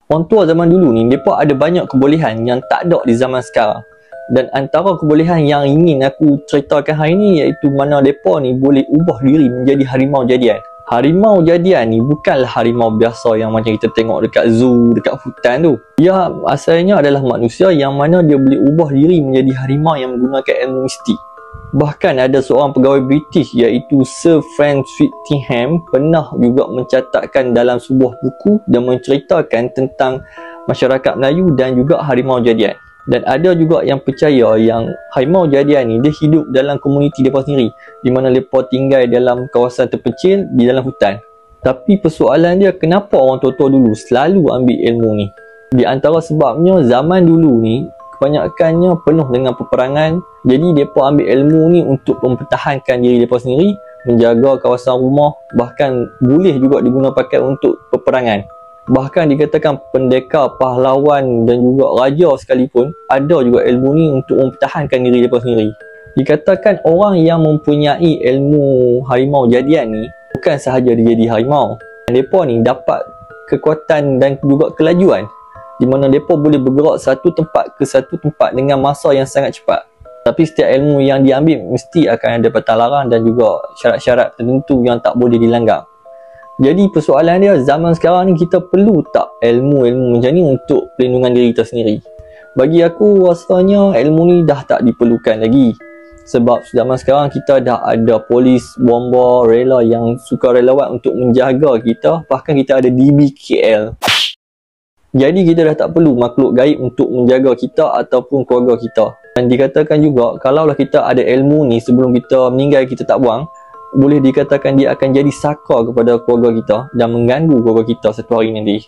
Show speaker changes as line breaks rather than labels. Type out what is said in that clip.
Orang tua zaman dulu ni, mereka ada banyak kebolehan yang tak ada di zaman sekarang. Dan antara kebolehan yang ingin aku ceritakan hari ni iaitu mana mereka ni boleh ubah diri menjadi harimau jadian. Harimau jadian ni bukanlah harimau biasa yang macam kita tengok dekat zoo, dekat hutan tu. Dia asalnya adalah manusia yang mana dia boleh ubah diri menjadi harimau yang menggunakan ilmu mistik. Bahkan ada seorang pegawai British iaitu Sir Francis Whittingham pernah juga mencatatkan dalam sebuah buku dan menceritakan tentang masyarakat Melayu dan juga harimau jadian. Dan ada juga yang percaya yang harimau jadian ni dia hidup dalam komuniti mereka sendiri, di mana mereka tinggal dalam kawasan terpencil di dalam hutan. Tapi persoalan dia, kenapa orang tua-tua dulu selalu ambil ilmu ni? Di antara sebabnya, zaman dulu ni kebanyakannya penuh dengan peperangan. Jadi mereka ambil ilmu ni untuk mempertahankan diri mereka sendiri, menjaga kawasan rumah, bahkan boleh juga digunakan pakai untuk peperangan. Bahkan dikatakan pendekar, pahlawan dan juga raja sekalipun ada juga ilmu ni untuk mempertahankan diri mereka sendiri. Dikatakan orang yang mempunyai ilmu harimau jadian ni bukan sahaja dia jadi harimau, mereka ni dapat kekuatan dan juga kelajuan di mana mereka boleh bergerak satu tempat ke satu tempat dengan masa yang sangat cepat. Tapi setiap ilmu yang diambil mesti akan ada patalaran dan juga syarat-syarat tertentu yang tak boleh dilanggar. Jadi persoalan dia, zaman sekarang ni kita perlu tak ilmu-ilmu macam ni untuk perlindungan diri kita sendiri? Bagi aku rasanya ilmu ni dah tak diperlukan lagi. Sebab zaman sekarang kita dah ada polis, bomba, rela yang sukarelawan untuk menjaga kita. Bahkan kita ada DBKL. Jadi kita dah tak perlu makhluk gaib untuk menjaga kita ataupun keluarga kita. Dan dikatakan juga, kalaulah kita ada ilmu ni sebelum kita meninggal kita tak buang, boleh dikatakan dia akan jadi saka kepada keluarga kita dan mengganggu keluarga kita satu hari nanti.